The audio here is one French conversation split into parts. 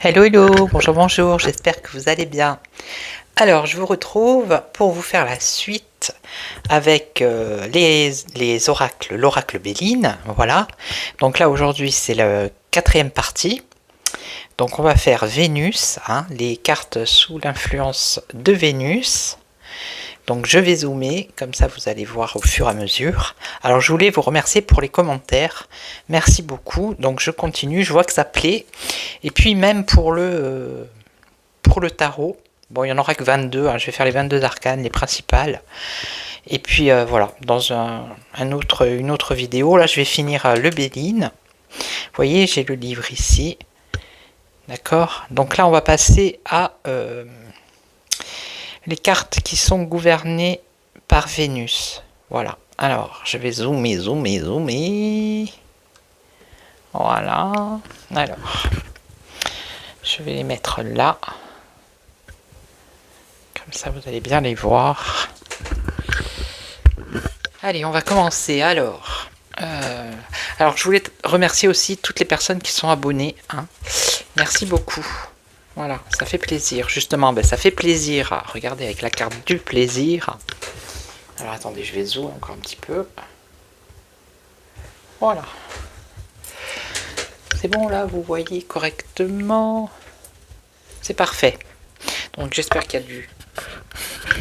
Hello, hello, bonjour, bonjour, j'espère que vous allez bien. Alors, je vous retrouve pour vous faire la suite avec les oracles, l'oracle Béline, voilà. Donc là, aujourd'hui, c'est la quatrième partie. Donc on va faire Vénus, hein, les cartes sous l'influence de Vénus. Donc je vais zoomer, comme ça vous allez voir au fur et à mesure. Alors je voulais vous remercier pour les commentaires, merci beaucoup. Donc je continue, je vois que ça plaît. Et puis même pour le tarot, bon il n'y en aura que 22, hein, je vais faire les 22 arcanes, les principales. Et puis voilà, dans une autre vidéo, là je vais finir le Béline. Vous voyez, j'ai le livre ici. D'accord. Donc là on va passer à les cartes qui sont gouvernées par Vénus. Voilà. Alors, je vais zoomer. Voilà. Alors, je vais les mettre là. Comme ça, vous allez bien les voir. Allez, on va commencer. Alors, je voulais remercier aussi toutes les personnes qui sont abonnées. Hein. Merci beaucoup. Voilà, ça fait plaisir. Justement, ça fait plaisir. Regardez, avec la carte du plaisir. Alors, attendez, je vais zoomer encore un petit peu. Voilà. C'est bon, là, vous voyez correctement. C'est parfait. Donc, j'espère qu'il y a du...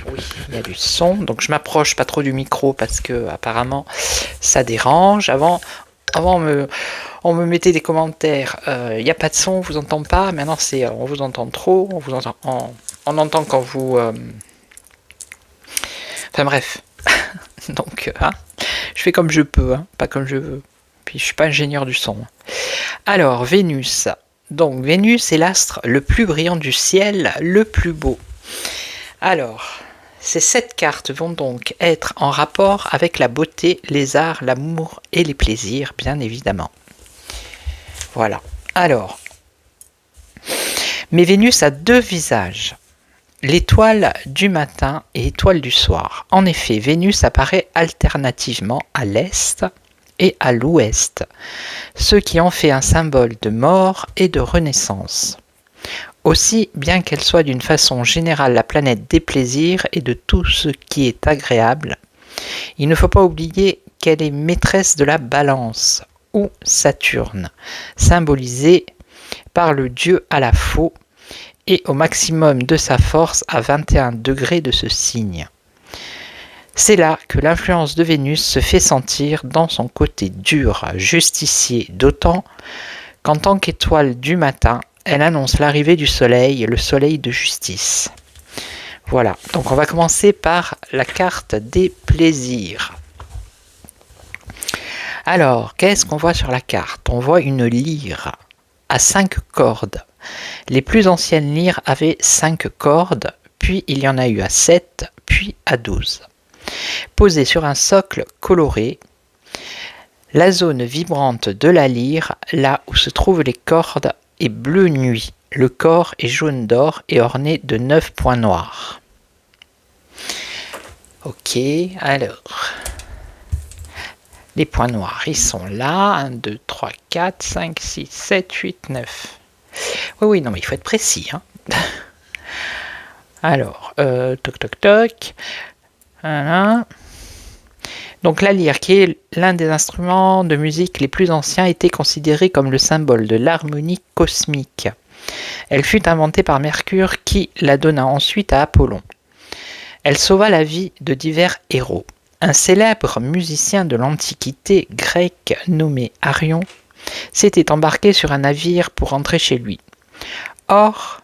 Oui, il y a du son. Donc, je m'approche pas trop du micro parce que, apparemment, ça dérange. Avant on me mettait des commentaires. Il n'y a pas de son, on vous entend pas. Maintenant, c'est on vous entend trop. On entend quand vous... Enfin, bref. Donc, je fais comme je peux, hein, pas comme je veux. Puis, je suis pas ingénieur du son. Alors, Vénus. Donc, Vénus est l'astre le plus brillant du ciel, le plus beau. Alors, ces 7 cartes vont donc être en rapport avec la beauté, les arts, l'amour et les plaisirs, bien évidemment. Voilà. Alors, mais Vénus a 2 visages. L'étoile du matin et l'étoile du soir. En effet, Vénus apparaît alternativement à l'est et à l'ouest, ce qui en fait un symbole de mort et de renaissance. Aussi, bien qu'elle soit d'une façon générale la planète des plaisirs et de tout ce qui est agréable, il ne faut pas oublier qu'elle est maîtresse de la balance, ou Saturne, symbolisée par le dieu à la faux et au maximum de sa force à 21 degrés de ce signe. C'est là que l'influence de Vénus se fait sentir dans son côté dur, justicier, d'autant qu'en tant qu'étoile du matin, elle annonce l'arrivée du soleil, le soleil de justice. Voilà, donc on va commencer par la carte des plaisirs. Alors, qu'est-ce qu'on voit sur la carte? On voit une lyre à 5 cordes. Les plus anciennes lyres avaient 5 cordes, puis il y en a eu à 7, puis à 12. Posée sur un socle coloré, la zone vibrante de la lyre, là où se trouvent les cordes, est bleu nuit. Le corps est jaune d'or et orné de 9 points noirs. Ok, alors... Les points noirs, ils sont là. 1, 2, 3, 4, 5, 6, 7, 8, 9. Oui, non, mais il faut être précis. Hein. Alors, toc. Voilà. Donc la lyre, qui est l'un des instruments de musique les plus anciens, était considérée comme le symbole de l'harmonie cosmique. Elle fut inventée par Mercure qui la donna ensuite à Apollon. Elle sauva la vie de divers héros. Un célèbre musicien de l'Antiquité grecque nommé Arion s'était embarqué sur un navire pour rentrer chez lui. Or,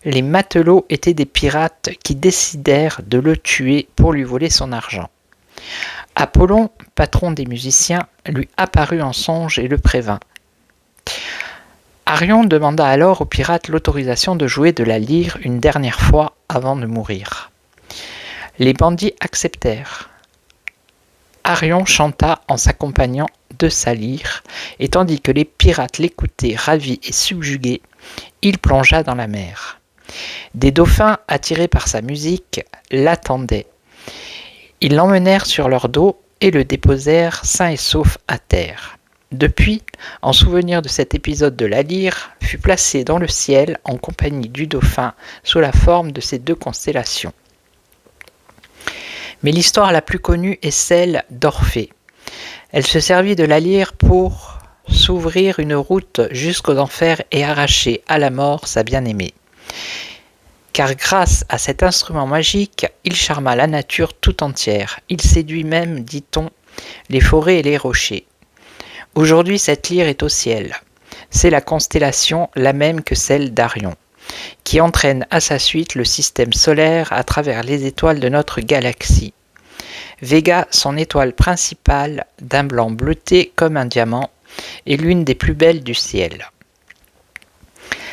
les matelots étaient des pirates qui décidèrent de le tuer pour lui voler son argent. Apollon, patron des musiciens, lui apparut en songe et le prévint. Arion demanda alors aux pirates l'autorisation de jouer de la lyre une dernière fois avant de mourir. Les bandits acceptèrent. Arion chanta en s'accompagnant de sa lyre, et tandis que les pirates l'écoutaient ravis et subjugués, il plongea dans la mer. Des dauphins, attirés par sa musique, l'attendaient. Ils l'emmenèrent sur leur dos et le déposèrent sain et sauf à terre. Depuis, en souvenir de cet épisode de la lyre, fut placé dans le ciel en compagnie du dauphin sous la forme de ces deux constellations. Mais l'histoire la plus connue est celle d'Orphée. Elle se servit de la lyre pour s'ouvrir une route jusqu'aux enfers et arracher à la mort sa bien-aimée. Car grâce à cet instrument magique, il charma la nature tout entière. Il séduit même, dit-on, les forêts et les rochers. Aujourd'hui, cette lyre est au ciel. C'est la constellation la même que celle d'Arion, qui entraîne à sa suite le système solaire à travers les étoiles de notre galaxie. Vega, son étoile principale, d'un blanc bleuté comme un diamant, est l'une des plus belles du ciel.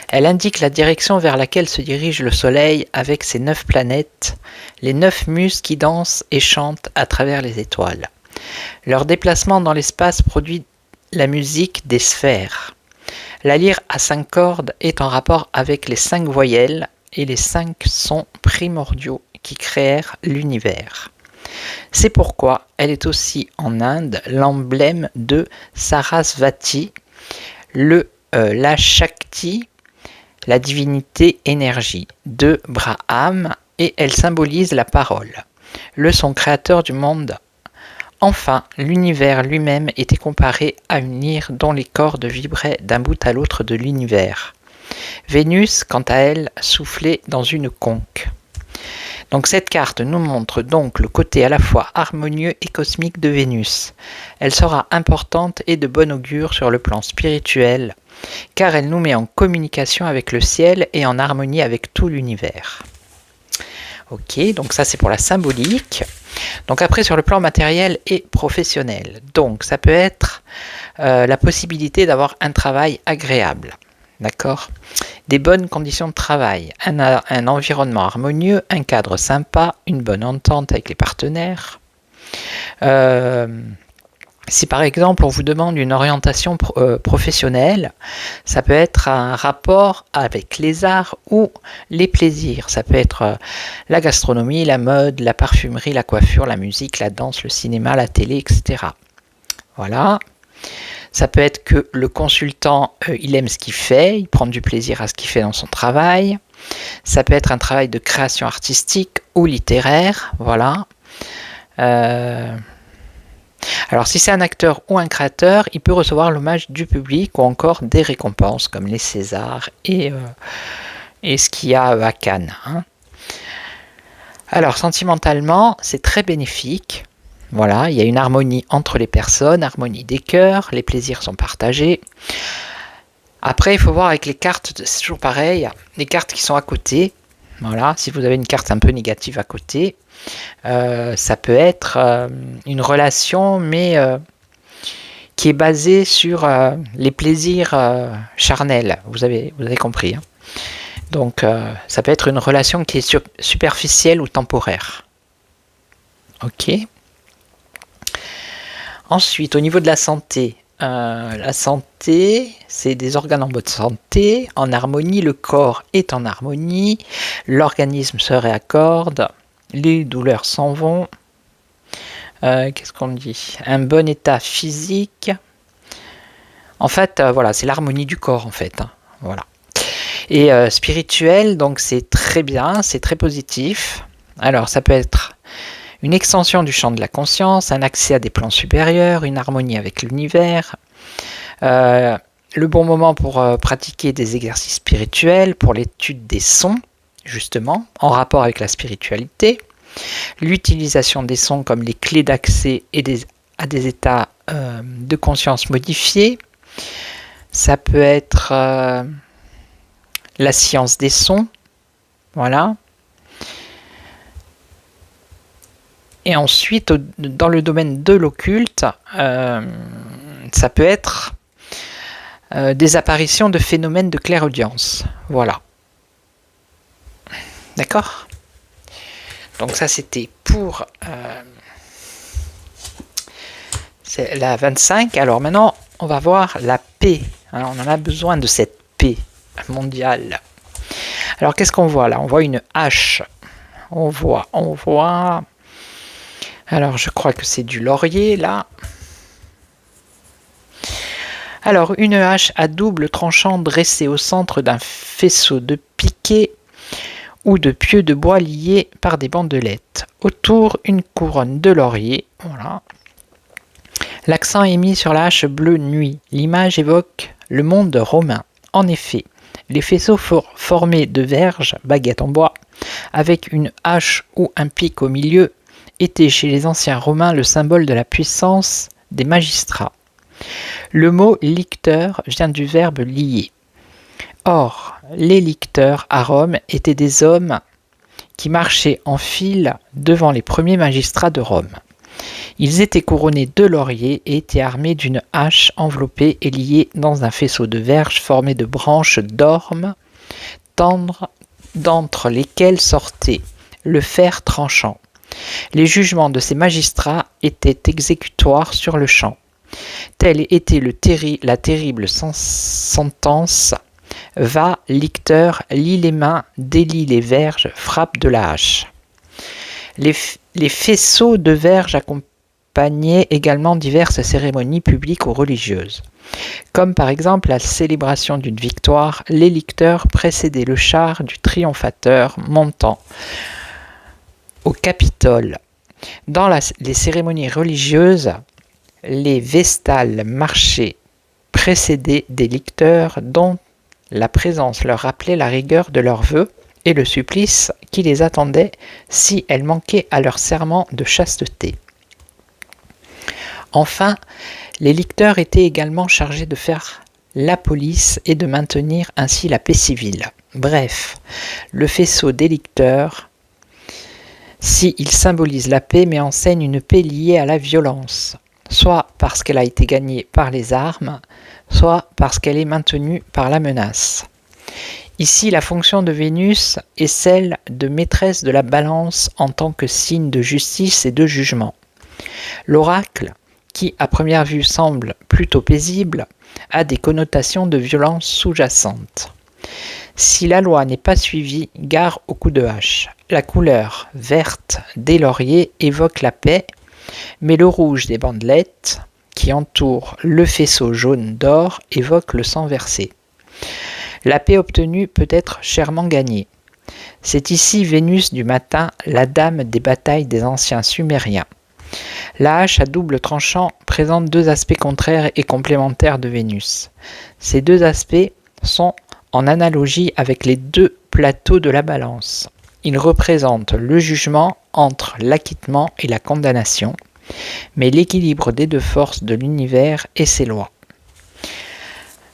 Elle indique la direction vers laquelle se dirige le Soleil avec ses 9 planètes, les 9 muses qui dansent et chantent à travers les étoiles. Leur déplacement dans l'espace produit la musique des sphères. La lyre à 5 cordes est en rapport avec les 5 voyelles et les 5 sons primordiaux qui créèrent l'univers. C'est pourquoi elle est aussi en Inde l'emblème de Sarasvati, la Shakti, la divinité énergie de Brahma, et elle symbolise la parole, le son créateur du monde. Enfin, l'univers lui-même était comparé à une lyre dont les cordes vibraient d'un bout à l'autre de l'univers. Vénus, quant à elle, soufflait dans une conque. Donc cette carte nous montre donc le côté à la fois harmonieux et cosmique de Vénus. Elle sera importante et de bon augure sur le plan spirituel, car elle nous met en communication avec le ciel et en harmonie avec tout l'univers. Ok, donc ça c'est pour la symbolique. Donc après sur le plan matériel et professionnel. Donc ça peut être la possibilité d'avoir un travail agréable. D'accord ? Des bonnes conditions de travail, un environnement harmonieux, un cadre sympa, une bonne entente avec les partenaires. Si par exemple on vous demande une orientation professionnelle, ça peut être un rapport avec les arts ou les plaisirs. Ça peut être la gastronomie, la mode, la parfumerie, la coiffure, la musique, la danse, le cinéma, la télé, etc. Voilà. Ça peut être que le consultant, il aime ce qu'il fait, il prend du plaisir à ce qu'il fait dans son travail. Ça peut être un travail de création artistique ou littéraire, voilà. Alors si c'est un acteur ou un créateur, il peut recevoir l'hommage du public ou encore des récompenses comme les Césars et ce qu'il y a à Cannes. Hein. Alors sentimentalement, c'est très bénéfique. Voilà, il y a une harmonie entre les personnes, harmonie des cœurs, les plaisirs sont partagés. Après, il faut voir avec les cartes, c'est toujours pareil, les cartes qui sont à côté. Voilà, si vous avez une carte un peu négative à côté, ça peut être une relation, mais qui est basée sur les plaisirs charnels. Vous avez compris. Hein. Donc, ça peut être une relation qui est superficielle ou temporaire. Ok. Ensuite, au niveau de la santé, c'est des organes en bonne santé, en harmonie, le corps est en harmonie, l'organisme se réaccorde, les douleurs s'en vont. Qu'est-ce qu'on dit ? Un bon état physique. En fait, voilà, c'est l'harmonie du corps, en fait. Hein, voilà. Et spirituel, donc c'est très bien, c'est très positif. Alors, ça peut être une extension du champ de la conscience, un accès à des plans supérieurs, une harmonie avec l'univers, le bon moment pour pratiquer des exercices spirituels, pour l'étude des sons, justement, en rapport avec la spiritualité, l'utilisation des sons comme les clés d'accès à des états de conscience modifiés, ça peut être la science des sons, voilà. Et ensuite, dans le domaine de l'occulte, ça peut être des apparitions de phénomènes de clairaudience. Voilà. D'accord ? Donc ça, c'était pour la 25. Alors maintenant, on va voir la paix. Alors, on en a besoin de cette paix mondiale. Alors, qu'est-ce qu'on voit là ? On voit une hache. On voit... Alors, je crois que c'est du laurier, là. Alors, une hache à double tranchant dressée au centre d'un faisceau de piquets ou de pieux de bois liés par des bandelettes. Autour, une couronne de laurier. Voilà. L'accent est mis sur la hache bleue nuit. L'image évoque le monde romain. En effet, les faisceaux formés de verges, baguettes en bois, avec une hache ou un pic au milieu, étaient chez les anciens Romains le symbole de la puissance des magistrats. Le mot licteur vient du verbe lier. Or, les licteurs à Rome étaient des hommes qui marchaient en file devant les premiers magistrats de Rome. Ils étaient couronnés de lauriers et étaient armés d'une hache enveloppée et liée dans un faisceau de verges formé de branches d'orme tendres d'entre lesquelles sortait le fer tranchant. Les jugements de ces magistrats étaient exécutoires sur le champ. Telle était la terrible sentence. Va, licteur, lie les mains, délie les verges, frappe de la hache. Les faisceaux de verges accompagnaient également diverses cérémonies publiques ou religieuses. Comme par exemple la célébration d'une victoire, les licteurs précédaient le char du triomphateur montant au Capitole. Dans les cérémonies religieuses, les vestales marchaient précédés des licteurs dont la présence leur rappelait la rigueur de leurs vœux et le supplice qui les attendait si elles manquaient à leur serment de chasteté. Enfin, les licteurs étaient également chargés de faire la police et de maintenir ainsi la paix civile. Bref, le faisceau des licteurs, s'il symbolise la paix, met en scène une paix liée à la violence, soit parce qu'elle a été gagnée par les armes, soit parce qu'elle est maintenue par la menace. Ici, la fonction de Vénus est celle de maîtresse de la balance en tant que signe de justice et de jugement. L'oracle, qui à première vue semble plutôt paisible, a des connotations de violence sous-jacentes. Si la loi n'est pas suivie, gare au coup de hache. La couleur verte des lauriers évoque la paix, mais le rouge des bandelettes, qui entourent le faisceau jaune d'or, évoque le sang versé. La paix obtenue peut être chèrement gagnée. C'est ici Vénus du matin, la dame des batailles des anciens Sumériens. La hache à double tranchant présente deux aspects contraires et complémentaires de Vénus. Ces deux aspects sont en analogie avec les deux plateaux de la balance. Ils représentent le jugement entre l'acquittement et la condamnation, mais l'équilibre des deux forces de l'univers et ses lois.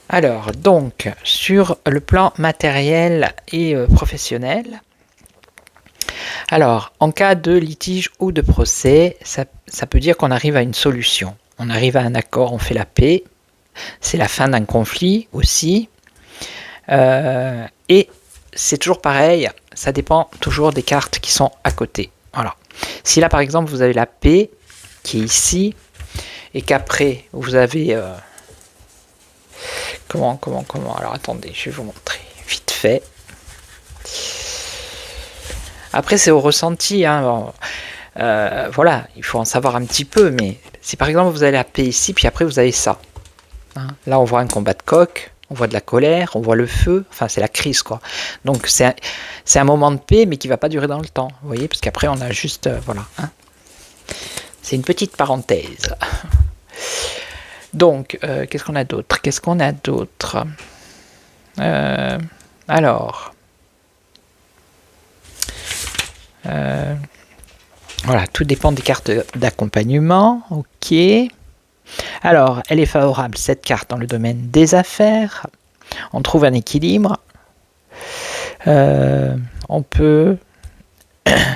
Alors, donc, sur le plan matériel et professionnel, alors, en cas de litige ou de procès, ça peut dire qu'on arrive à une solution. On arrive à un accord, on fait la paix. C'est la fin d'un conflit aussi. Et c'est toujours pareil, ça dépend toujours des cartes qui sont à côté. Voilà. Si là, par exemple, vous avez la paix qui est ici, et qu'après, vous avez... Comment Alors, attendez, je vais vous montrer vite fait. Après, c'est au ressenti. Hein. Bon, voilà, il faut en savoir un petit peu. Mais si par exemple, vous avez la paix ici, puis après, vous avez ça. Hein. Là, on voit un combat de coq, on voit de la colère, on voit le feu. Enfin, c'est la crise, quoi. Donc, c'est un moment de paix, mais qui ne va pas durer dans le temps. Vous voyez, parce qu'après, on a juste... voilà. Hein. C'est une petite parenthèse. Donc, qu'est-ce qu'on a d'autre Alors... voilà, tout dépend des cartes d'accompagnement. Ok. Alors, elle est favorable, cette carte, dans le domaine des affaires. On trouve un équilibre. On peut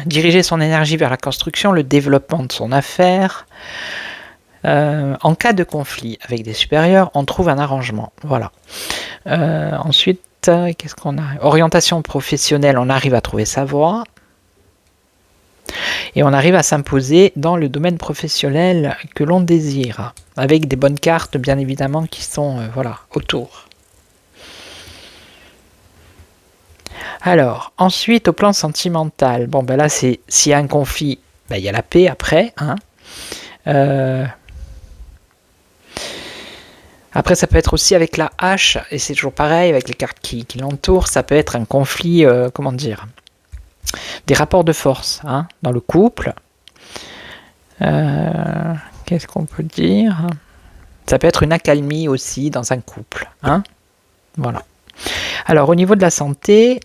diriger son énergie vers la construction, le développement de son affaire. En cas de conflit avec des supérieurs, on trouve un arrangement. Voilà. Ensuite, qu'est-ce qu'on a ? Orientation professionnelle, on arrive à trouver sa voie. Et on arrive à s'imposer dans le domaine professionnel que l'on désire, avec des bonnes cartes bien évidemment qui sont voilà, autour. Alors, ensuite au plan sentimental, bon ben là c'est s'il y a un conflit, ben, il y a la paix après. Hein. Après, ça peut être aussi avec la hache, et c'est toujours pareil, avec les cartes qui l'entourent, ça peut être un conflit, comment dire, des rapports de force hein, dans le couple. Qu'est-ce qu'on peut dire? Ça peut être une accalmie aussi dans un couple. Hein, voilà. Alors, au niveau de la santé,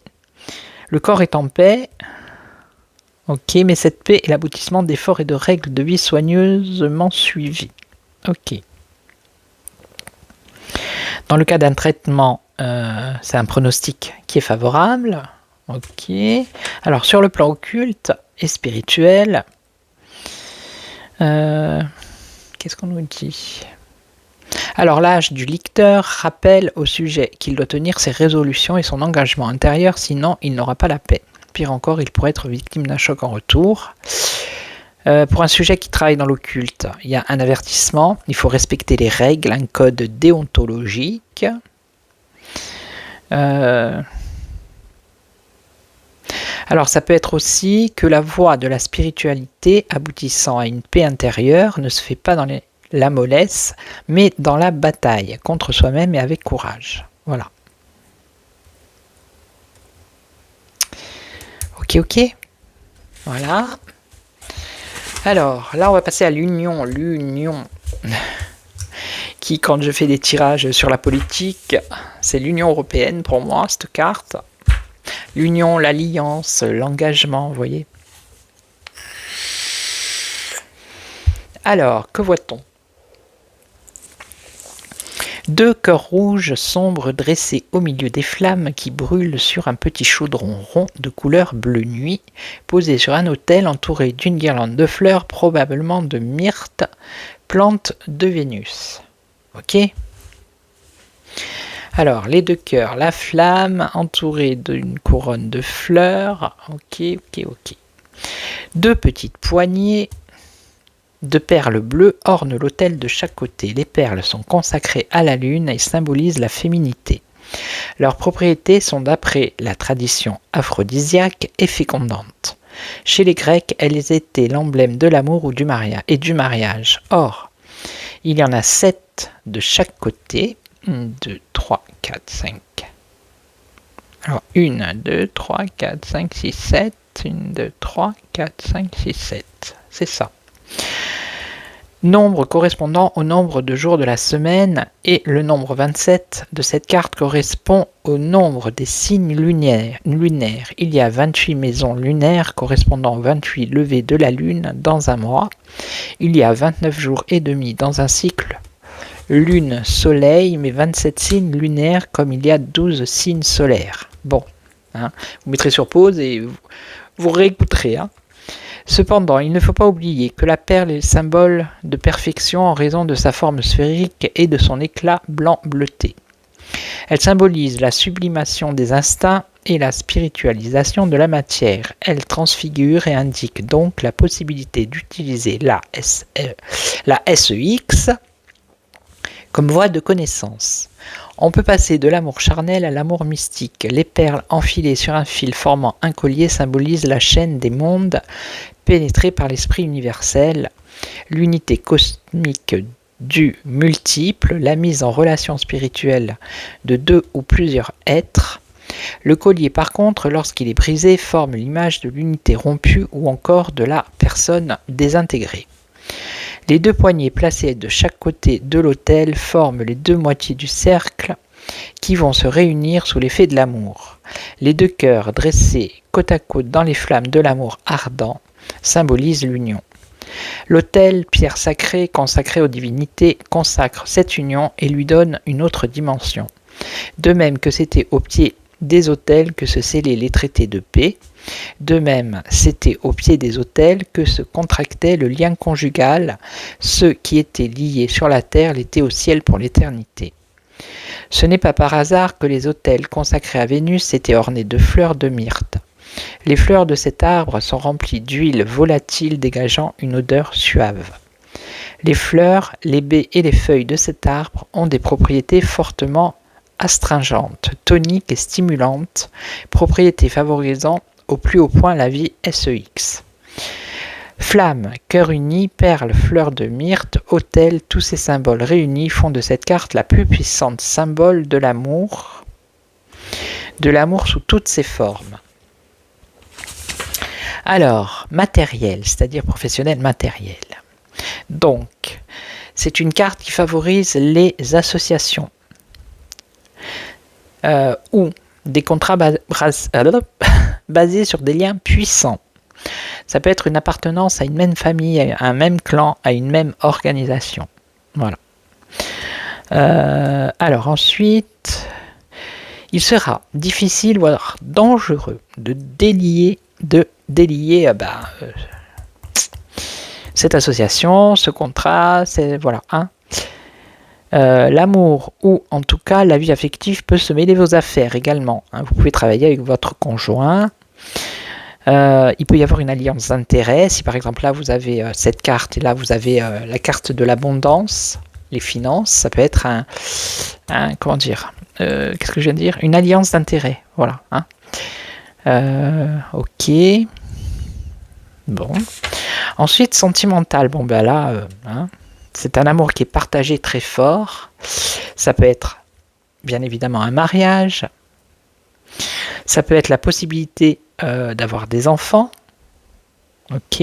le corps est en paix. Ok, mais cette paix est l'aboutissement d'efforts et de règles de vie soigneusement suivies. Ok. Dans le cas d'un traitement, c'est un pronostic qui est favorable. Ok. Alors, sur le plan occulte et spirituel, qu'est-ce qu'on nous dit? Alors, l'âge du lecteur rappelle au sujet qu'il doit tenir ses résolutions et son engagement intérieur, sinon il n'aura pas la paix. Pire encore, il pourrait être victime d'un choc en retour. Pour un sujet qui travaille dans l'occulte, il y a un avertissement, il faut respecter les règles, un code déontologique. Alors ça peut être aussi que la voie de la spiritualité aboutissant à une paix intérieure ne se fait pas dans la mollesse, mais dans la bataille contre soi-même et avec courage. Voilà. Ok. Voilà. Alors, là, on va passer à l'union. L'union, qui, quand je fais des tirages sur la politique, c'est l'Union européenne pour moi, cette carte. L'union, l'alliance, l'engagement, vous voyez. Alors, que voit-on? Deux cœurs rouges sombres dressés au milieu des flammes qui brûlent sur un petit chaudron rond de couleur bleu nuit, posé sur un autel entouré d'une guirlande de fleurs, probablement de myrte, plante de Vénus. Ok? Alors, les deux cœurs, la flamme entourée d'une couronne de fleurs. Ok. Deux petites poignées de perles bleues ornent l'autel de chaque côté. Les perles sont consacrées à la lune et symbolisent la féminité. Leurs propriétés sont d'après la tradition aphrodisiaque et fécondantes. Chez les Grecs, elles étaient l'emblème de l'amour ou du mariage. Or, il y en a 7 de chaque côté. 1, 2, 3, 4, 5. Alors, 1, 2, 3, 4, 5, 6, 7. 1, 2, 3, 4, 5, 6, 7. C'est ça. Nombre correspondant au nombre de jours de la semaine, et le nombre 27 de cette carte correspond au nombre des signes lunaires. Il y a 28 maisons lunaires correspondant aux 28 levées de la lune dans un mois. Il y a 29 jours et demi dans un cycle lune-soleil, mais 27 signes lunaires comme il y a 12 signes solaires. Bon, hein, vous mettrez sur pause et vous réécouterez. Hein. Cependant, il ne faut pas oublier que la perle est le symbole de perfection en raison de sa forme sphérique et de son éclat blanc bleuté. Elle symbolise la sublimation des instincts et la spiritualisation de la matière. Elle transfigure et indique donc la possibilité d'utiliser la SEX comme voie de connaissance. On peut passer de l'amour charnel à l'amour mystique. Les perles enfilées sur un fil formant un collier symbolisent la chaîne des mondes pénétrée par l'esprit universel, l'unité cosmique du multiple, la mise en relation spirituelle de deux ou plusieurs êtres. Le collier, par contre, lorsqu'il est brisé, forme l'image de l'unité rompue ou encore de la personne désintégrée. Les deux poignées placées de chaque côté de l'autel forment les deux moitiés du cercle qui vont se réunir sous l'effet de l'amour. Les deux cœurs dressés côte à côte dans les flammes de l'amour ardent symbolisent l'union. L'autel, pierre sacrée consacrée aux divinités, consacre cette union et lui donne une autre dimension. De même que c'était au pied des autels que se scellaient les traités de paix, de même c'était au pied des autels que se contractait le lien conjugal, ceux qui étaient liés sur la terre l'étaient au ciel pour l'éternité. Ce n'est pas par hasard que les autels consacrés à Vénus étaient ornés de fleurs de myrte. Les fleurs de cet arbre sont remplies d'huile volatile dégageant une odeur suave. Les fleurs, les baies et les feuilles de cet arbre ont des propriétés fortement astringentes, toniques et stimulantes, propriétés favorisant au plus haut point la vie SEX. Flamme, cœur uni, perle, fleur de myrte, autel, tous ces symboles réunis font de cette carte la plus puissante symbole de l'amour sous toutes ses formes. Alors, matériel, c'est-à-dire professionnel matériel. Donc, c'est une carte qui favorise les associations ou des contrats basés sur des liens puissants. Ça peut être une appartenance à une même famille, à un même clan, à une même organisation. Voilà. Alors ensuite, il sera difficile, voire dangereux de délier cette association, ce contrat, voilà. L'amour ou en tout cas la vie affective peut se mêler vos affaires également. Vous pouvez travailler avec votre conjoint. Il peut y avoir une alliance d'intérêts. Si par exemple là vous avez cette carte et là vous avez la carte de l'abondance, les finances, ça peut être comment dire, qu'est-ce que je viens de dire, une alliance d'intérêts. Voilà. Ok. Bon. Ensuite sentimental. Bon ben là, c'est un amour qui est partagé très fort. Ça peut être bien évidemment un mariage. Ça peut être la possibilité d'avoir des enfants. Ok.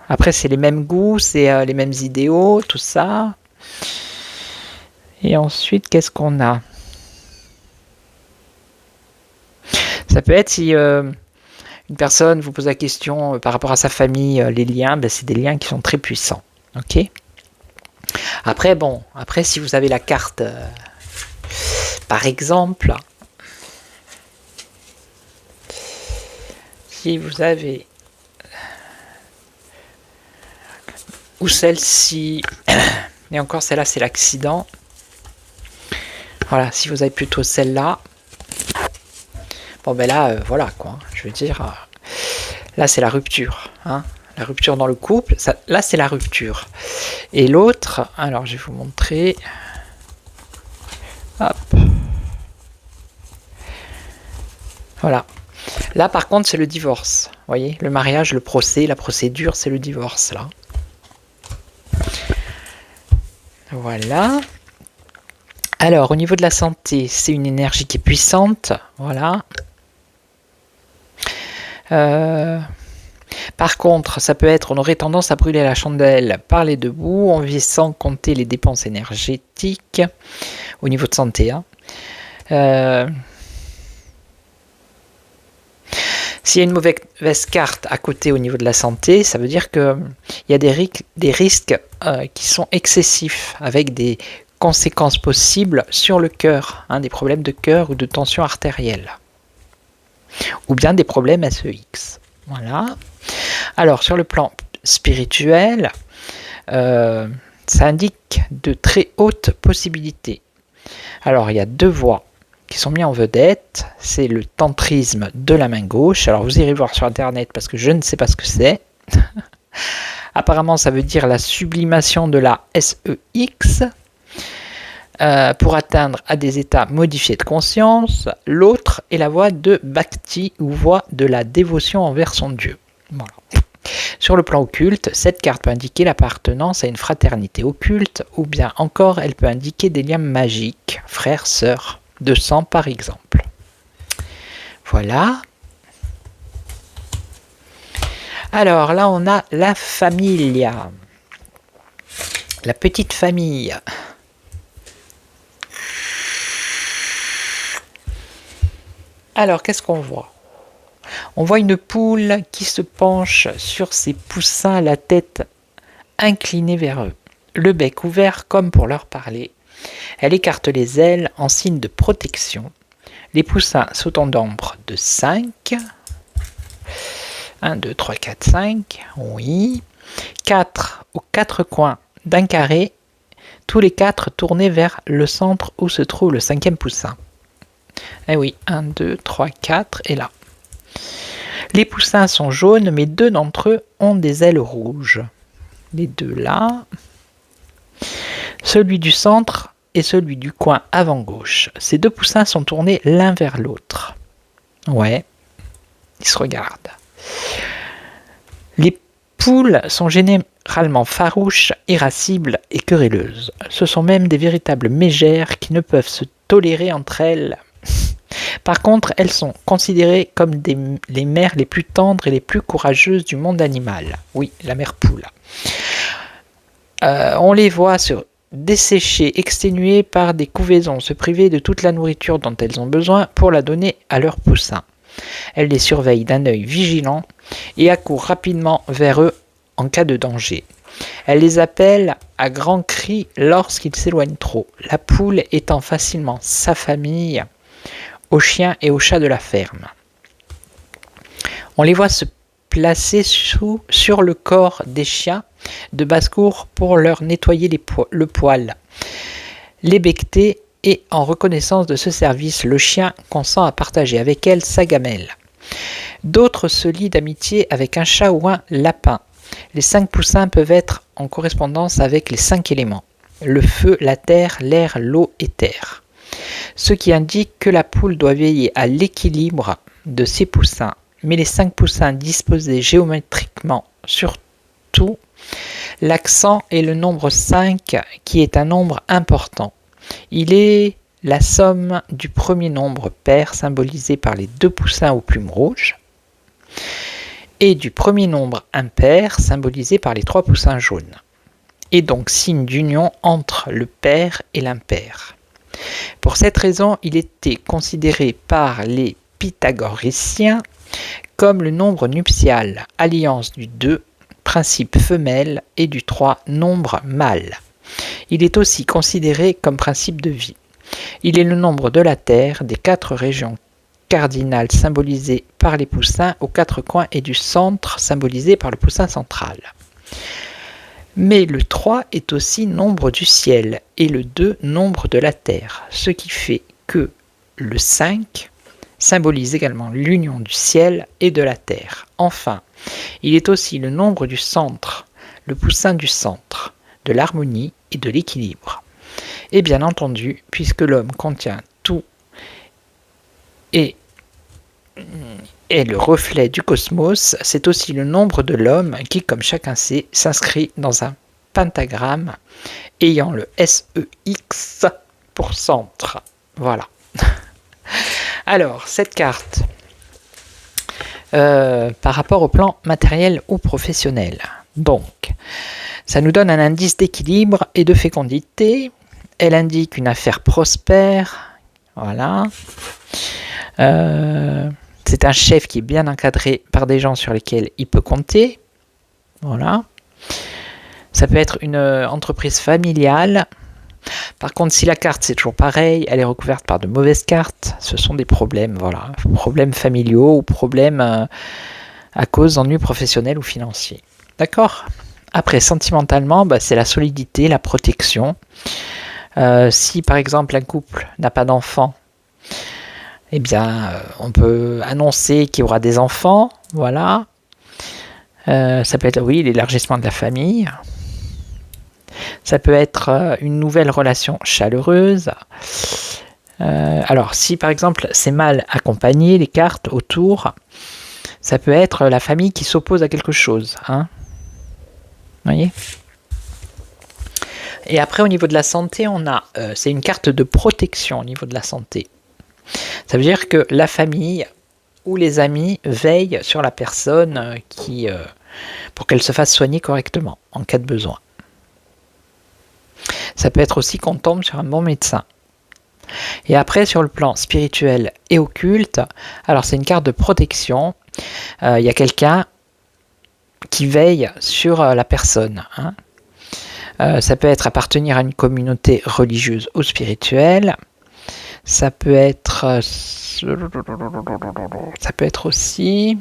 Après, c'est les mêmes goûts, c'est les mêmes idéaux, tout ça. Et ensuite, qu'est-ce qu'on a? Ça peut être si une personne vous pose la question par rapport à sa famille, les liens, c'est des liens qui sont très puissants. Ok. Après, si vous avez la carte, par exemple, si vous avez ou celle-ci, et encore celle-là c'est l'accident, voilà, si vous avez plutôt celle-là, bon ben là, voilà quoi, je veux dire, là c'est la rupture, la rupture dans le couple, là c'est la rupture. Et l'autre, alors je vais vous montrer, hop, voilà. Là, par contre, c'est le divorce. Vous voyez, le mariage, le procès, la procédure, c'est le divorce, là. Voilà. Alors, au niveau de la santé, c'est une énergie qui est puissante. Voilà. Par contre, ça peut être, on aurait tendance à brûler la chandelle par les deux bouts. On vit sans compter les dépenses énergétiques au niveau de santé. S'il y a une mauvaise carte à côté au niveau de la santé, ça veut dire qu'il y a des risques qui sont excessifs, avec des conséquences possibles sur le cœur, des problèmes de cœur ou de tension artérielle, ou bien des problèmes SEX. Voilà. Alors, sur le plan spirituel, ça indique de très hautes possibilités. Alors, il y a deux voies qui sont mis en vedette, c'est le tantrisme de la main gauche. Alors vous irez voir sur internet parce que je ne sais pas ce que c'est. Apparemment ça veut dire la sublimation de la SEX pour atteindre à des états modifiés de conscience. L'autre est la voie de Bhakti ou voie de la dévotion envers son Dieu. Voilà. Sur le plan occulte, cette carte peut indiquer l'appartenance à une fraternité occulte ou bien encore elle peut indiquer des liens magiques, frères, sœurs, de sang par exemple. Voilà. Alors là on a la familia, la petite famille. Alors qu'est-ce qu'on voit? On voit une poule qui se penche sur ses poussins, la tête inclinée vers eux, le bec ouvert comme pour leur parler. Elle écarte les ailes en signe de protection. Les poussins sautent en nombre de 5. 1, 2, 3, 4, 5. Oui. 4 aux 4 coins d'un carré. Tous les 4 tournés vers le centre où se trouve le 5e poussin. Eh oui, 1, 2, 3, 4 et là. Les poussins sont jaunes, mais 2 d'entre eux ont des ailes rouges. Les 2 là. Celui du centre et celui du coin avant gauche. Ces 2 poussins sont tournés l'un vers l'autre. Ouais, ils se regardent. poules sont généralement farouches, irascibles et querelleuses. Ce sont même des véritables mégères qui ne peuvent se tolérer entre elles. Par contre, elles sont considérées comme les mères les plus tendres et les plus courageuses du monde animal. Oui, la mère poule. On les voit desséchées, exténuées par des couvaisons, se priver de toute la nourriture dont elles ont besoin pour la donner à leurs poussins. Elles les surveillent d'un œil vigilant et accourent rapidement vers eux en cas de danger. Elle les appelle à grands cris lorsqu'ils s'éloignent trop, la poule étant facilement sa famille aux chiens et aux chats de la ferme. On les voit se placer sur le corps des chiens de basse-cour pour leur nettoyer le poil, les becqueter, et en reconnaissance de ce service, le chien consent à partager avec elle sa gamelle. D'autres se lient d'amitié avec un chat ou un lapin. Les 5 poussins peuvent être en correspondance avec les 5 éléments: le feu, la terre, l'air, l'eau et terre. Ce qui indique que la poule doit veiller à l'équilibre de ses poussins. Mais les 5 poussins disposés géométriquement sur tout, l'accent est le nombre 5 qui est un nombre important. Il est la somme du premier nombre pair symbolisé par les 2 poussins aux plumes rouges et du premier nombre impair symbolisé par les 3 poussins jaunes, et donc signe d'union entre le pair et l'impair. Pour cette raison, il était considéré par les pythagoriciens comme le nombre nuptial, alliance du 2, principe femelle, et du 3, nombre mâle. Il est aussi considéré comme principe de vie. Il est le nombre de la Terre, des 4 régions cardinales symbolisées par les poussins aux 4 coins et du centre symbolisé par le poussin central. Mais le 3 est aussi nombre du ciel et le 2 nombre de la terre, ce qui fait que le 5 symbolise également l'union du ciel et de la terre. Enfin, il est aussi le nombre du centre, le poussin du centre, de l'harmonie et de l'équilibre. Et bien entendu, puisque l'homme contient tout et est le reflet du cosmos, c'est aussi le nombre de l'homme qui, comme chacun sait, s'inscrit dans un pentagramme ayant le SEX pour centre. Voilà. Alors, cette carte, par rapport au plan matériel ou professionnel. Donc, ça nous donne un indice d'équilibre et de fécondité. Elle indique une affaire prospère. Voilà. C'est un chef qui est bien encadré par des gens sur lesquels il peut compter. Voilà. Ça peut être une entreprise familiale. Par contre, si la carte, c'est toujours pareil, elle est recouverte par de mauvaises cartes, ce sont des problèmes, voilà. Problèmes familiaux ou problèmes à cause d'ennuis professionnels ou financiers. D'accord ? Après, sentimentalement, c'est la solidité, la protection. Si, par exemple, un couple n'a pas d'enfant, eh bien, on peut annoncer qu'il y aura des enfants, voilà. Ça peut être, oui, l'élargissement de la famille. Ça peut être une nouvelle relation chaleureuse. Alors, si par exemple c'est mal accompagné, les cartes autour, ça peut être la famille qui s'oppose à quelque chose. Hein. Vous voyez ? Et après, au niveau de la santé, on a, c'est une carte de protection au niveau de la santé. Ça veut dire que la famille ou les amis veillent sur la personne pour qu'elle se fasse soigner correctement en cas de besoin. Ça peut être aussi qu'on tombe sur un bon médecin. Et après, sur le plan spirituel et occulte, alors c'est une carte de protection. Il y a quelqu'un qui veille sur la personne. Hein. Ça peut être appartenir à une communauté religieuse ou spirituelle. Ça peut être aussi...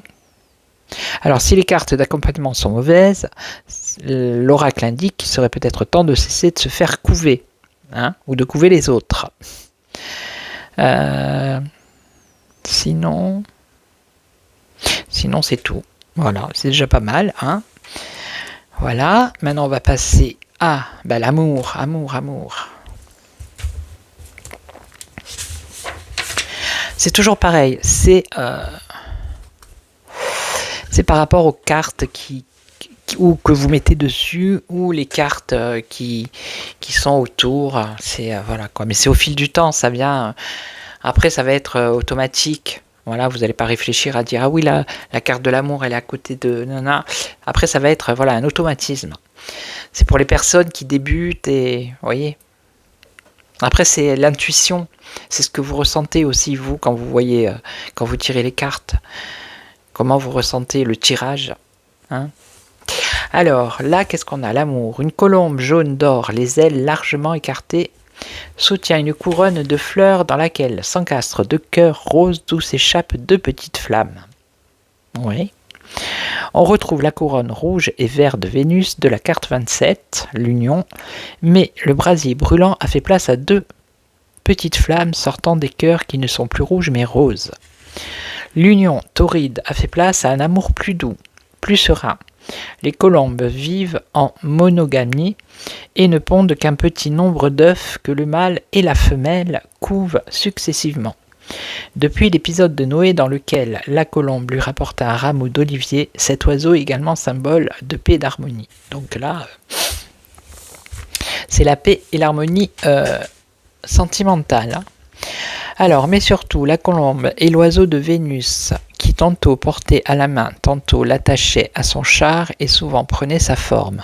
Alors, si les cartes d'accompagnement sont mauvaises, l'oracle indique qu'il serait peut-être temps de cesser de se faire couver, hein, ou de couver les autres. Sinon, c'est tout. Voilà, c'est déjà pas mal. Hein. Voilà, maintenant on va passer à l'amour. C'est toujours pareil, c'est par rapport aux cartes qui ou que vous mettez dessus, ou les cartes qui sont autour. C'est voilà quoi. Mais c'est au fil du temps, ça vient. Après, ça va être automatique. Voilà, vous n'allez pas réfléchir à dire ah oui la carte de l'amour elle est à côté de nana. Après, ça va être voilà un automatisme. C'est pour les personnes qui débutent et vous voyez. Après, c'est l'intuition. C'est ce que vous ressentez aussi vous quand vous voyez quand vous tirez les cartes. Comment vous ressentez le tirage, hein? Alors, là, qu'est-ce qu'on a? L'amour. Une colombe jaune d'or, les ailes largement écartées, soutient une couronne de fleurs dans laquelle s'encastrent deux cœurs roses d'où s'échappent deux petites flammes. Oui. On retrouve la couronne rouge et verte de Vénus de la carte 27, l'union, mais le brasier brûlant a fait place à deux petites flammes sortant des cœurs qui ne sont plus rouges mais roses. L'union torride a fait place à un amour plus doux, plus serein. Les colombes vivent en monogamie et ne pondent qu'un petit nombre d'œufs que le mâle et la femelle couvent successivement. Depuis l'épisode de Noé dans lequel la colombe lui rapporta un rameau d'olivier, cet oiseau est également symbole de paix et d'harmonie. Donc là, c'est la paix et l'harmonie sentimentale. Alors, mais surtout, la colombe est l'oiseau de Vénus qui tantôt portait à la main, tantôt l'attachait à son char et souvent prenait sa forme.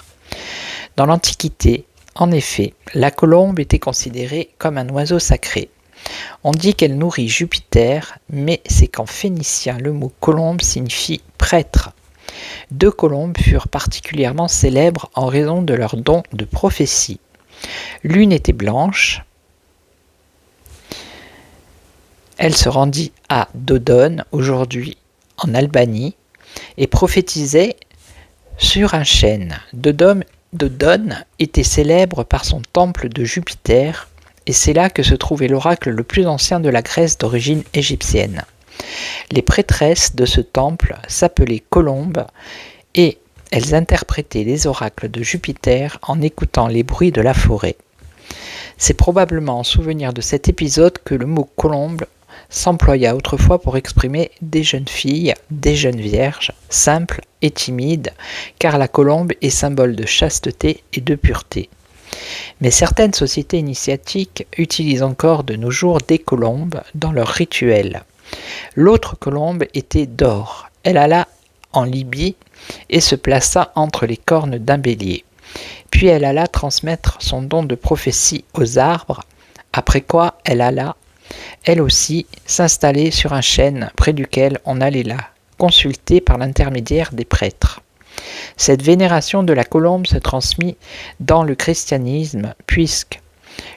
Dans l'Antiquité, en effet, la colombe était considérée comme un oiseau sacré. On dit qu'elle nourrit Jupiter, mais c'est qu'en phénicien, le mot colombe signifie prêtre. Deux colombes furent particulièrement célèbres en raison de leur don de prophétie. L'une était blanche. Elle se rendit à Dodone, aujourd'hui en Albanie, et prophétisait sur un chêne. Dodone était célèbre par son temple de Jupiter, et c'est là que se trouvait l'oracle le plus ancien de la Grèce d'origine égyptienne. Les prêtresses de ce temple s'appelaient colombes, et elles interprétaient les oracles de Jupiter en écoutant les bruits de la forêt. C'est probablement en souvenir de cet épisode que le mot colombe s'employa autrefois pour exprimer des jeunes filles, des jeunes vierges, simples et timides, car la colombe est symbole de chasteté et de pureté. Mais certaines sociétés initiatiques utilisent encore de nos jours des colombes dans leurs rituels. L'autre colombe était d'or. Elle alla en Libye et se plaça entre les cornes d'un bélier. Puis elle alla transmettre son don de prophétie aux arbres, après quoi elle alla elle aussi s'installer sur un chêne près duquel on allait la consulter par l'intermédiaire des prêtres. Cette vénération de la colombe se transmit dans le christianisme, puisque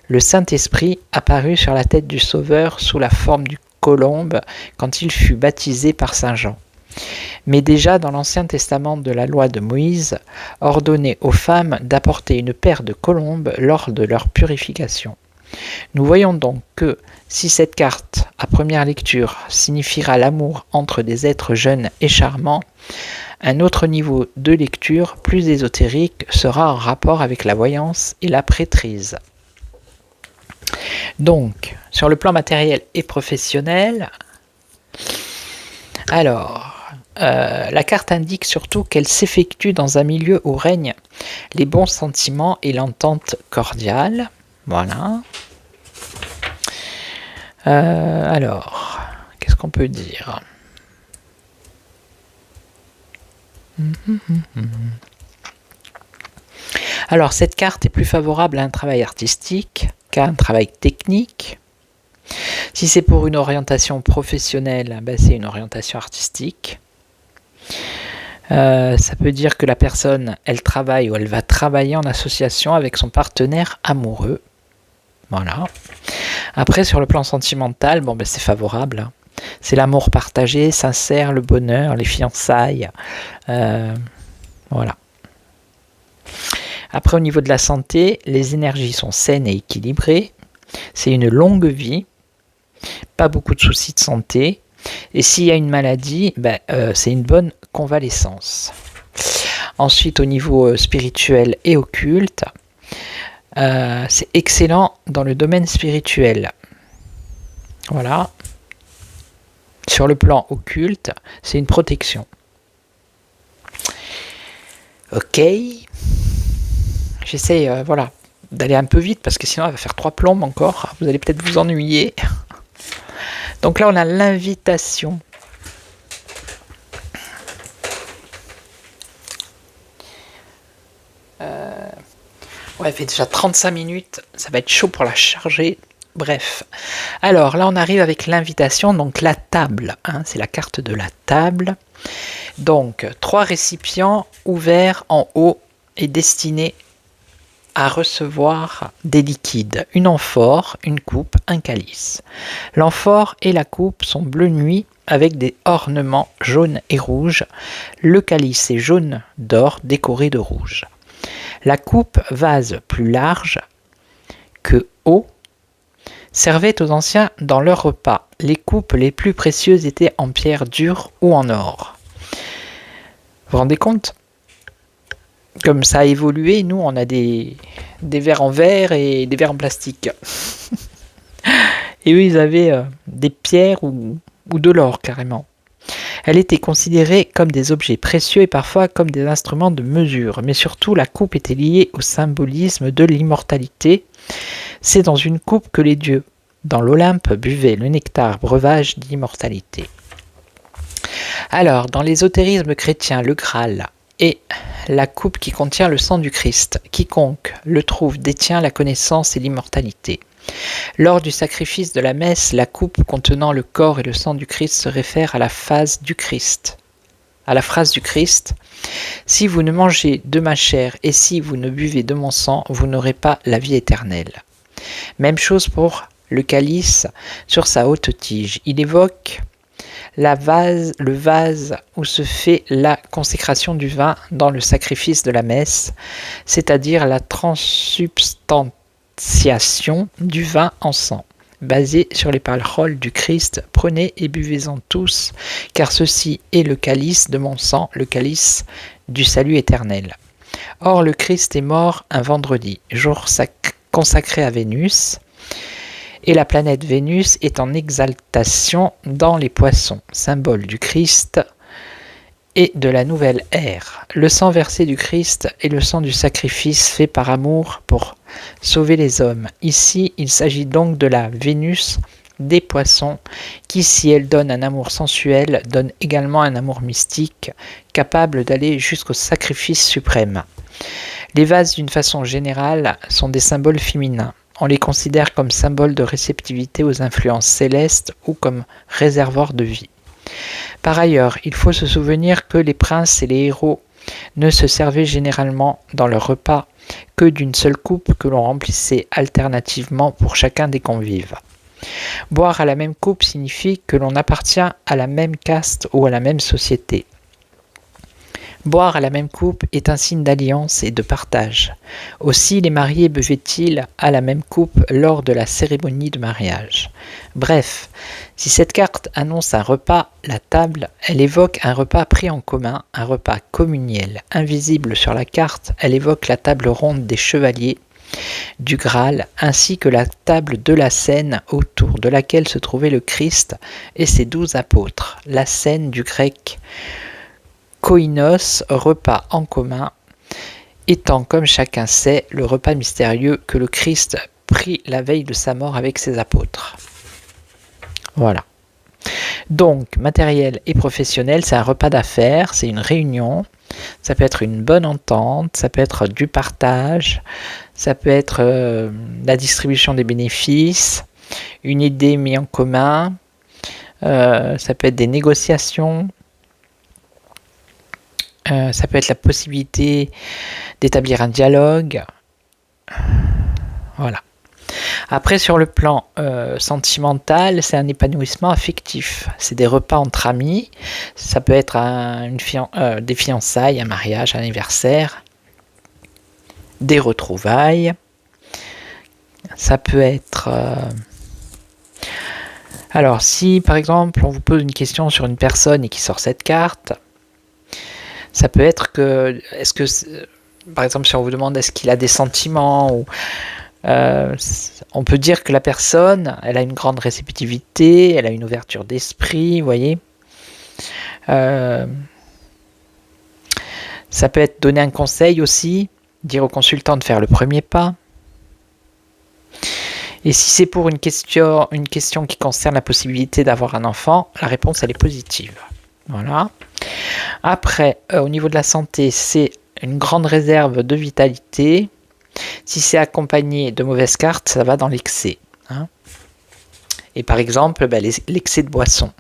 le Saint-Esprit apparut sur la tête du Sauveur sous la forme du colombe quand il fut baptisé par Saint Jean. Mais déjà dans l'Ancien Testament de la loi de Moïse, ordonnait aux femmes d'apporter une paire de colombes lors de leur purification. Nous voyons donc que si cette carte, à première lecture, signifiera l'amour entre des êtres jeunes et charmants, un autre niveau de lecture, plus ésotérique, sera en rapport avec la voyance et la prêtrise. Donc, sur le plan matériel et professionnel, alors, la carte indique surtout qu'elle s'effectue dans un milieu où règnent les bons sentiments et l'entente cordiale. Voilà. Alors, qu'est-ce qu'on peut dire? Alors, cette carte est plus favorable à un travail artistique qu'à un travail technique. Si c'est pour une orientation professionnelle, ben c'est une orientation artistique. Ça peut dire que la personne, elle travaille ou elle va travailler en association avec son partenaire amoureux. Voilà. Après, sur le plan sentimental, bon, ben, c'est favorable. C'est l'amour partagé, sincère, le bonheur, les fiançailles. Voilà. Après, au niveau de la santé, les énergies sont saines et équilibrées. C'est une longue vie. Pas beaucoup de soucis de santé. Et s'il y a une maladie, ben, c'est une bonne convalescence. Ensuite, au niveau spirituel et occulte, c'est excellent dans le domaine spirituel. Voilà. Sur le plan occulte, c'est une protection. Ok. J'essaie, voilà, d'aller un peu vite parce que sinon elle va faire 3 plombes encore. Vous allez peut-être vous ennuyer. Donc là, on a l'invitation. Ouais, elle fait déjà 35 minutes. Ça va être chaud pour la charger. Bref. Alors là, on arrive avec l'invitation. Donc la table. Hein, c'est la carte de la table. Donc 3 récipients ouverts en haut et destinés à recevoir des liquides. Une amphore, une coupe, un calice. L'amphore et la coupe sont bleu nuit avec des ornements jaunes et rouges. Le calice est jaune d'or décoré de rouge. La coupe, vase plus large que haut, servait aux anciens dans leur repas. Les coupes les plus précieuses étaient en pierre dure ou en or. Vous vous rendez compte ? Comme ça a évolué, nous on a des verres en verre et des verres en plastique. Et eux ils avaient des pierres ou de l'or carrément. Elle était considérée comme des objets précieux et parfois comme des instruments de mesure, mais surtout la coupe était liée au symbolisme de l'immortalité. C'est dans une coupe que les dieux, dans l'Olympe, buvaient le nectar, breuvage d'immortalité. Alors, dans l'ésotérisme chrétien, le Graal est la coupe qui contient le sang du Christ. Quiconque le trouve détient la connaissance et l'immortalité. Lors du sacrifice de la messe, la coupe contenant le corps et le sang du Christ se réfère à la phase du Christ. À la phrase du Christ, « Si vous ne mangez de ma chair et si vous ne buvez de mon sang, vous n'aurez pas la vie éternelle. » Même chose pour le calice sur sa haute tige. Il évoque le vase où se fait la consécration du vin dans le sacrifice de la messe, c'est-à-dire la transsubstantiation du vin en sang, basé sur les paroles du Christ. Prenez et buvez-en tous, car ceci est le calice de mon sang, le calice du salut éternel. Or, le Christ est mort un vendredi, jour consacré à Vénus, et la planète Vénus est en exaltation dans les poissons, symbole du Christ et de la nouvelle ère. Le sang versé du Christ est le sang du sacrifice fait par amour pour sauver les hommes. Ici, il s'agit donc de la Vénus des poissons qui, si elle donne un amour sensuel, donne également un amour mystique, capable d'aller jusqu'au sacrifice suprême. Les vases, d'une façon générale, sont des symboles féminins. On les considère comme symboles de réceptivité aux influences célestes ou comme réservoirs de vie. Par ailleurs, il faut se souvenir que les princes et les héros ne se servaient généralement dans leur repas que d'une seule coupe que l'on remplissait alternativement pour chacun des convives. Boire à la même coupe signifie que l'on appartient à la même caste ou à la même société. Boire à la même coupe est un signe d'alliance et de partage. Aussi les mariés buvaient-ils à la même coupe lors de la cérémonie de mariage. Bref, si cette carte annonce un repas, la table, elle évoque un repas pris en commun, un repas communiel. Invisible sur la carte, elle évoque la table ronde des chevaliers du Graal, ainsi que la table de la scène autour de laquelle se trouvait le Christ et ses 12 apôtres. La scène du grec koinos, repas en commun, étant, comme chacun sait, le repas mystérieux que le Christ prit la veille de sa mort avec ses apôtres. Voilà. Donc, matériel et professionnel, c'est un repas d'affaires, c'est une réunion, ça peut être une bonne entente, ça peut être du partage, ça peut être la distribution des bénéfices, une idée mise en commun, ça peut être des négociations, ça peut être la possibilité d'établir un dialogue. Voilà. Après, sur le plan sentimental, c'est un épanouissement affectif. C'est des repas entre amis. Ça peut être des fiançailles, un mariage, un anniversaire, des retrouvailles. Ça peut être... Alors, si par exemple, on vous pose une question sur une personne et qui sort cette carte, ça peut être que... Par exemple, si on vous demande est-ce qu'il a des sentiments ou... on peut dire que la personne, elle a une grande réceptivité, elle a une ouverture d'esprit, vous voyez. Ça peut être donner un conseil aussi, dire au consultant de faire le premier pas. Et si c'est pour une question qui concerne la possibilité d'avoir un enfant, la réponse elle est positive. Voilà. Après, au niveau de la santé, c'est une grande réserve de vitalité. Si c'est accompagné de mauvaises cartes, ça va dans l'excès. Hein. Et par exemple, l'excès de boisson.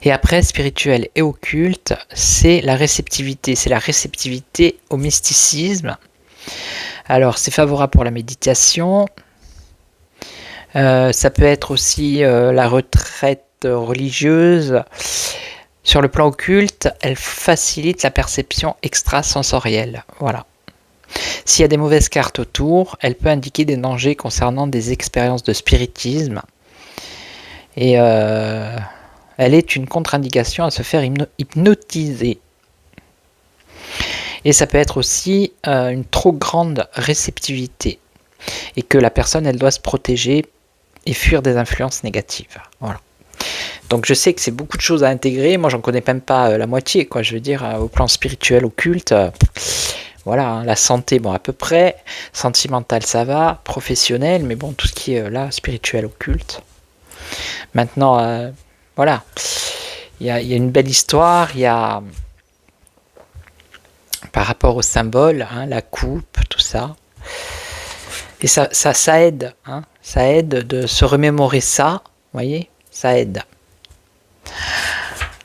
Et après, spirituel et occulte, c'est la réceptivité. C'est la réceptivité au mysticisme. Alors, c'est favorable pour la méditation. Ça peut être aussi la retraite religieuse. Sur le plan occulte, elle facilite la perception extrasensorielle. Voilà. S'il y a des mauvaises cartes autour, elle peut indiquer des dangers concernant des expériences de spiritisme. Et elle est une contre-indication à se faire hypnotiser. Et ça peut être aussi une trop grande réceptivité. Et que la personne, elle doit se protéger et fuir des influences négatives. Voilà. Donc je sais que c'est beaucoup de choses à intégrer. Moi, j'en connais même pas la moitié, quoi. Je veux dire, au plan spirituel, occulte, voilà, hein, la santé, bon, à peu près. Sentimental, ça va. Professionnel, mais bon, tout ce qui est là, spirituel, occulte. Maintenant, voilà. Il y a une belle histoire. Il y a, par rapport au symbole, hein, la coupe, tout ça. Et ça aide, hein, ça aide de se remémorer ça, vous voyez, ça aide.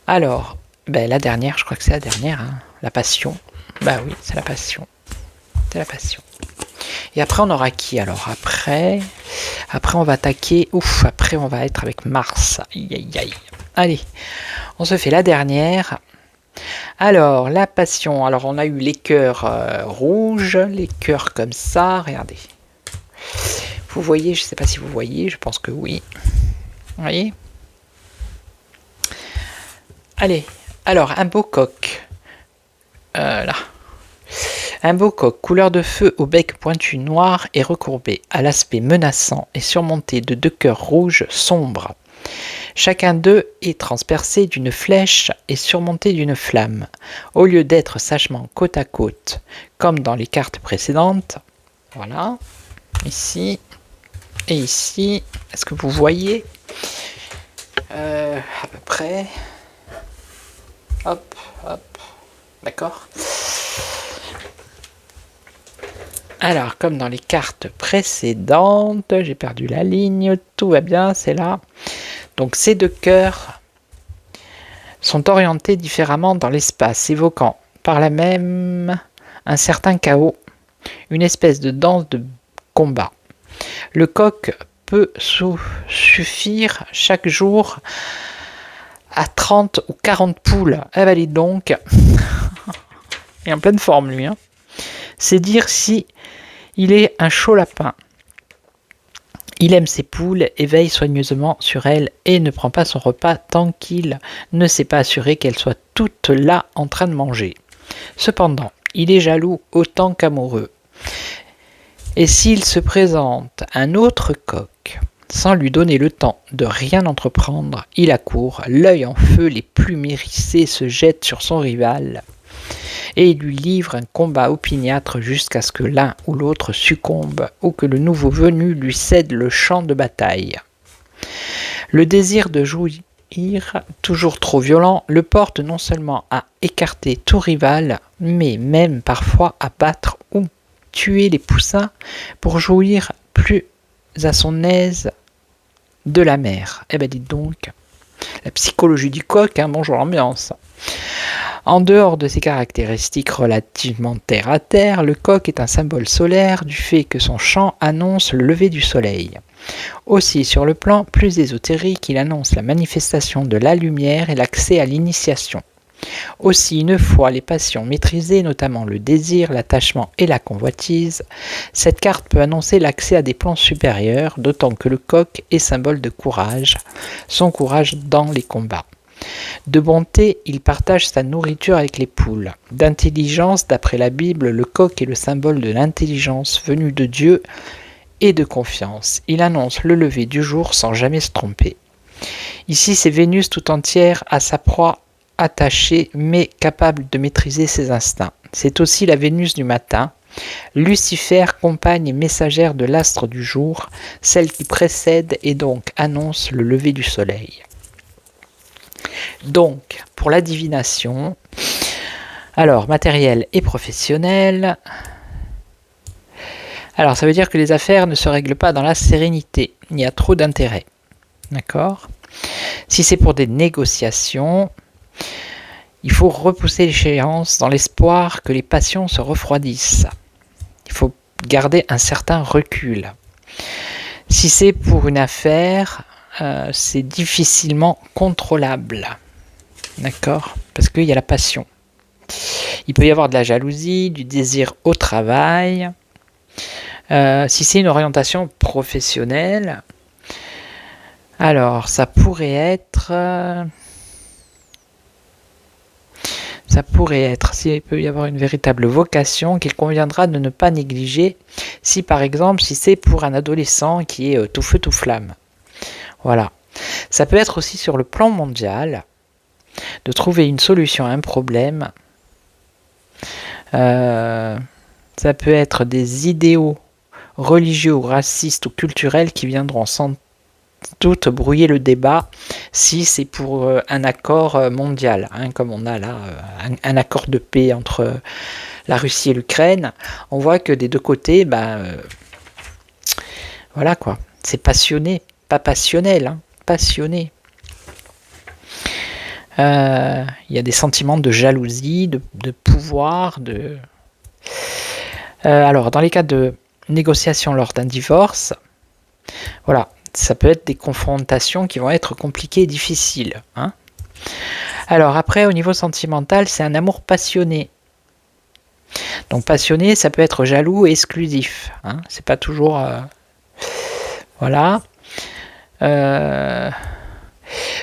Alors, la dernière, je crois que c'est la dernière, hein, la passion. Bah oui, c'est la passion. C'est la passion. Et après, on aura qui alors? Après, on va attaquer, après on va être avec Mars. Aïe, aïe, aïe. Allez, on se fait la dernière. Alors, la passion, alors on a eu les cœurs rouges, les cœurs comme ça, regardez. Vous voyez, je ne sais pas si vous voyez, je pense que oui. Vous voyez? Allez, alors un beau coq. Là. Un beau coq, couleur de feu au bec pointu noir et recourbé, à l'aspect menaçant et surmonté de 2 cœurs rouges sombres. Chacun d'eux est transpercé d'une flèche et surmonté d'une flamme. Au lieu d'être sagement côte à côte, comme dans les cartes précédentes, voilà, ici et ici, est-ce que vous voyez à peu près? Hop, hop, d'accord. Alors, comme dans les cartes précédentes, j'ai perdu la ligne, tout va bien, c'est là. Donc ces 2 cœurs sont orientés différemment dans l'espace, évoquant par là même un certain chaos, une espèce de danse de combat. Le coq peut suffire chaque jour à 30 ou 40 poules. Eh ben, dis donc, il est en pleine forme lui. Hein. C'est dire si il est un chaud lapin. Il aime ses poules et veille soigneusement sur elles et ne prend pas son repas tant qu'il ne s'est pas assuré qu'elles soient toutes là en train de manger. Cependant, il est jaloux autant qu'amoureux. Et s'il se présente un autre coq, sans lui donner le temps de rien entreprendre, il accourt, l'œil en feu, les plumes hérissées se jettent sur son rival et il lui livre un combat opiniâtre jusqu'à ce que l'un ou l'autre succombe ou que le nouveau venu lui cède le champ de bataille. Le désir de jouir, toujours trop violent, le porte non seulement à écarter tout rival, mais même parfois à battre ou tuer les poussins pour jouir plus à son aise de la mer. Eh ben dites donc, la psychologie du coq, hein, bonjour l'ambiance. En dehors de ses caractéristiques relativement terre à terre, le coq est un symbole solaire du fait que son chant annonce le lever du soleil. Aussi, sur le plan plus ésotérique, il annonce la manifestation de la lumière et l'accès à l'initiation. Aussi, une fois les passions maîtrisées, notamment le désir, l'attachement et la convoitise, cette carte peut annoncer l'accès à des plans supérieurs, d'autant que le coq est symbole de courage, son courage dans les combats. De bonté, il partage sa nourriture avec les poules. D'intelligence, d'après la Bible, le coq est le symbole de l'intelligence venue de Dieu et de confiance. Il annonce le lever du jour sans jamais se tromper. Ici, c'est Vénus tout entière à sa proie attaché mais capable de maîtriser ses instincts. C'est aussi la Vénus du matin, Lucifer, compagne et messagère de l'astre du jour, celle qui précède et donc annonce le lever du soleil. Donc, pour la divination, alors matériel et professionnel. Alors, ça veut dire que les affaires ne se règlent pas dans la sérénité, il y a trop d'intérêt. D'accord ? Si c'est pour des négociations, il faut repousser l'échéance dans l'espoir que les passions se refroidissent. Il faut garder un certain recul. Si c'est pour une affaire, c'est difficilement contrôlable. D'accord ? Parce qu'il y a la passion. Il peut y avoir de la jalousie, du désir au travail. Si c'est une orientation professionnelle, alors ça pourrait être... s'il peut y avoir une véritable vocation qu'il conviendra de ne pas négliger, si par exemple, si c'est pour un adolescent qui est tout feu tout flamme. Voilà. Ça peut être aussi sur le plan mondial, de trouver une solution à un problème. Ça peut être des idéaux religieux ou racistes ou culturels qui viendront sans doute brouiller le débat si c'est pour un accord mondial, hein, comme on a là un accord de paix entre la Russie et l'Ukraine. On voit que des deux côtés, voilà quoi, c'est passionné, pas passionnel, hein, passionné. Il y a des sentiments de jalousie, de pouvoir, alors, dans les cas de négociation lors d'un divorce, voilà, ça peut être des confrontations qui vont être compliquées et difficiles. Hein. Alors après, au niveau sentimental, c'est un amour passionné. Donc passionné, ça peut être jaloux et exclusif. Hein. C'est pas toujours... voilà.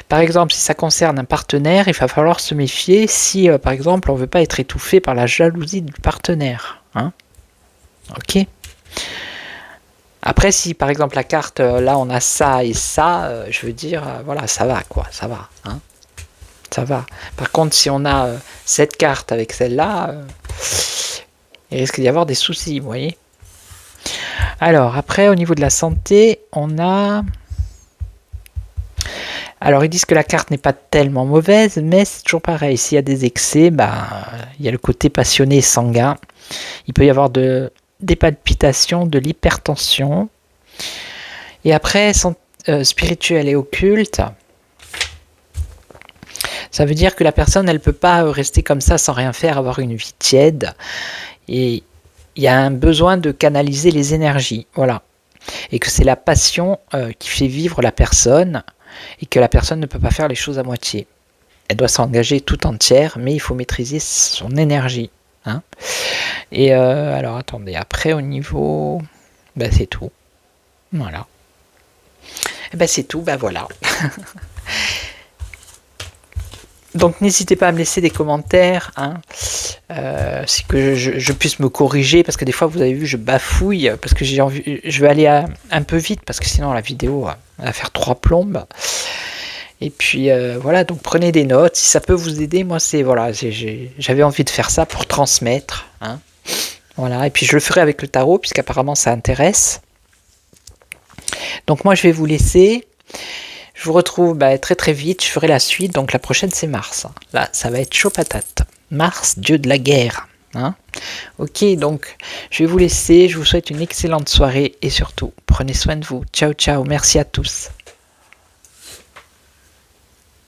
Par exemple, si ça concerne un partenaire, il va falloir se méfier si, par exemple, on ne veut pas être étouffé par la jalousie du partenaire. Hein. Ok. Après, si par exemple la carte, là on a ça et ça, je veux dire, voilà, ça va quoi, ça va. Hein, ça va. Par contre, si on a cette carte avec celle-là, il risque d'y avoir des soucis, vous voyez. Alors, après, au niveau de la santé, on a... Alors, ils disent que la carte n'est pas tellement mauvaise, mais c'est toujours pareil. S'il y a des excès, il y a le côté passionné et sanguin. Il peut y avoir des palpitations, de l'hypertension. Et après, spirituel et occulte, ça veut dire que la personne, elle ne peut pas rester comme ça sans rien faire, avoir une vie tiède. Et il y a un besoin de canaliser les énergies. Voilà. Et que c'est la passion qui fait vivre la personne et que la personne ne peut pas faire les choses à moitié. Elle doit s'engager tout entière, mais il faut maîtriser son énergie. Hein. Et alors attendez, après au niveau, c'est tout. Voilà. Et c'est tout, voilà. Donc n'hésitez pas à me laisser des commentaires, hein, si que je puisse me corriger, parce que des fois vous avez vu je bafouille, parce que je vais aller un peu vite, parce que sinon la vidéo va faire 3 plombes. Et puis voilà, donc prenez des notes, si ça peut vous aider, moi c'est voilà, j'avais envie de faire ça pour transmettre, hein. Voilà, et puis je le ferai avec le tarot, puisqu'apparemment ça intéresse. Donc moi je vais vous laisser. Je vous retrouve très très vite, je ferai la suite, donc la prochaine c'est Mars. Là, ça va être chaud patate. Mars, dieu de la guerre. Hein. Ok, donc je vais vous laisser, je vous souhaite une excellente soirée et surtout, prenez soin de vous. Ciao, ciao, merci à tous.